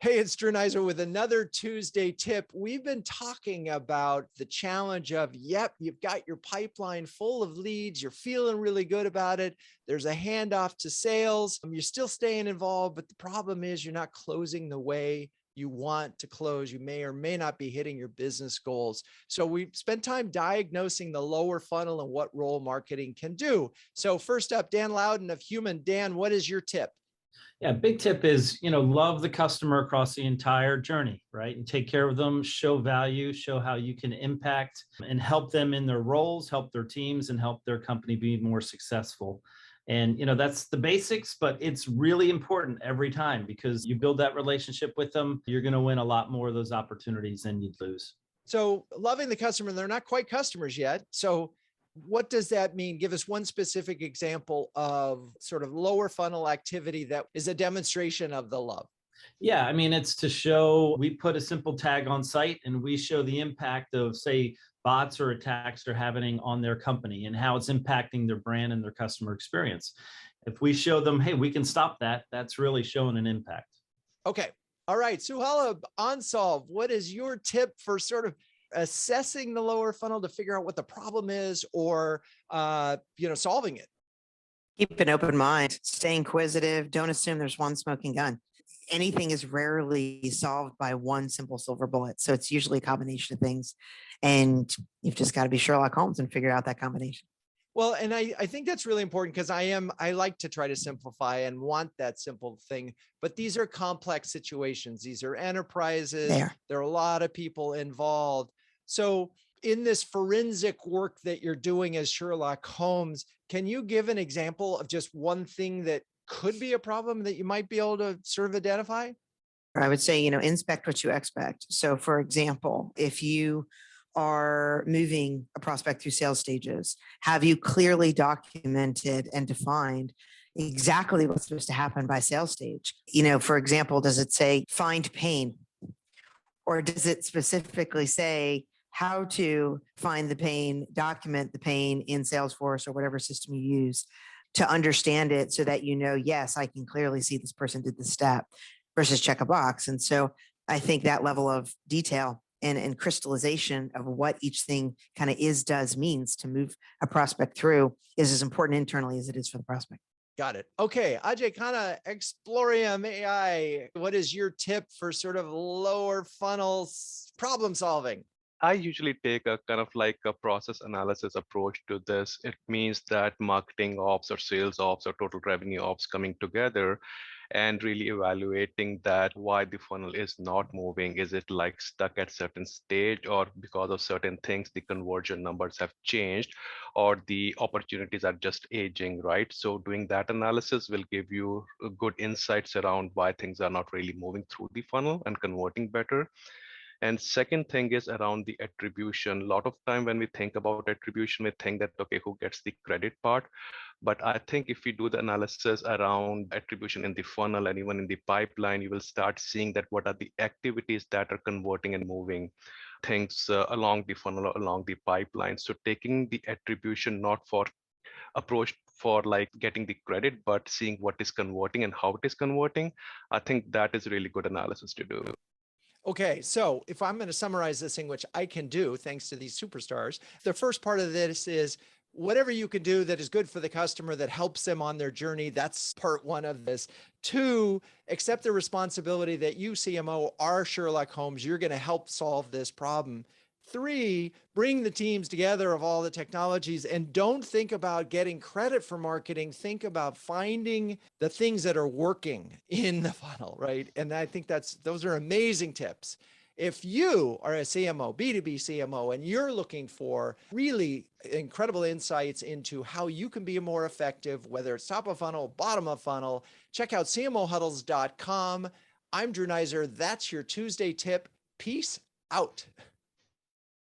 Hey, it's Drew Neiser with another Tuesday tip. We've been talking about the challenge of, yep, you've got your pipeline full of leads. You're feeling really good about it. There's a handoff to sales. You're still staying involved, but the problem is you're not closing the way you want to close. You may or may not be hitting your business goals. So we've spent time diagnosing the lower funnel and what role marketing can do. So first up, Dan Lowden of Human. Dan, what is your tip? Yeah, big tip is, love the customer across the entire journey, right? And take care of them, show value, show how you can impact and help them in their roles, help their teams, and help their company be more successful. And, that's the basics, but it's really important every time because you build that relationship with them, you're going to win a lot more of those opportunities than you'd lose. So loving the customer, they're not quite customers yet. So what does that mean? Give us one specific example of sort of lower funnel activity that is a demonstration of the love. Yeah, I mean, it's to show we put a simple tag on site and we show the impact of, say, bots or attacks they're happening on their company and how it's impacting their brand and their customer experience. If we show them, hey, we can stop that, that's really showing an impact. Okay. All right. So Holub of OnSolve, what is your tip for sort of assessing the lower funnel to figure out what the problem is or, solving it? Keep an open mind, stay inquisitive. Don't assume there's one smoking gun. Anything is rarely solved by one simple silver bullet. So it's usually a combination of things. And you've just got to be Sherlock Holmes and figure out that combination. Well, and I think that's really important because I like to try to simplify and want that simple thing, but these are complex situations. These are enterprises. There are a lot of people involved. So in this forensic work that you're doing as Sherlock Holmes, can you give an example of just one thing that could be a problem that you might be able to sort of identify? I would say, inspect what you expect. So for example, if you are moving a prospect through sales stages, have you clearly documented and defined exactly what's supposed to happen by sales stage? For example, does it say find pain? Or does it specifically say how to find the pain, document the pain in Salesforce or whatever system you use to understand it so that yes, I can clearly see this person did this step versus check a box. And so I think that level of detail and crystallization of what each thing kind of does, means to move a prospect through is as important internally as it is for the prospect. Got it. Okay. Ajay Khanna, Explorium AI. What is your tip for sort of lower funnels problem solving? I usually take a kind of like a process analysis approach to this. It means that marketing ops or sales ops or total revenue ops coming together and really evaluating that why the funnel is not moving. Is it like stuck at certain stage, or because of certain things, the conversion numbers have changed, or the opportunities are just aging, right? So doing that analysis will give you good insights around why things are not really moving through the funnel and converting better. And second thing is around the attribution. A lot of time when we think about attribution, we think that, okay, who gets the credit part? But I think if we do the analysis around attribution in the funnel and even in the pipeline, you will start seeing that what are the activities that are converting and moving things along the funnel or along the pipeline. So taking the attribution not for approach for like getting the credit, but seeing what is converting and how it is converting, I think that is really good analysis to do. Okay, so if I'm going to summarize this thing, which I can do thanks to these superstars, the first part of this is whatever you can do that is good for the customer, that helps them on their journey. That's part one of this. Two, accept the responsibility that you, CMO, are Sherlock Holmes. You're going to help solve this problem. Three, bring the teams together of all the technologies and don't think about getting credit for marketing. Think about finding the things that are working in the funnel, right? And I think those are amazing tips. If you are a CMO, B2B CMO, and you're looking for really incredible insights into how you can be more effective, whether it's top of funnel, bottom of funnel, check out CMOHuddles.com. I'm Drew Neiser. That's your Tuesday tip. Peace out.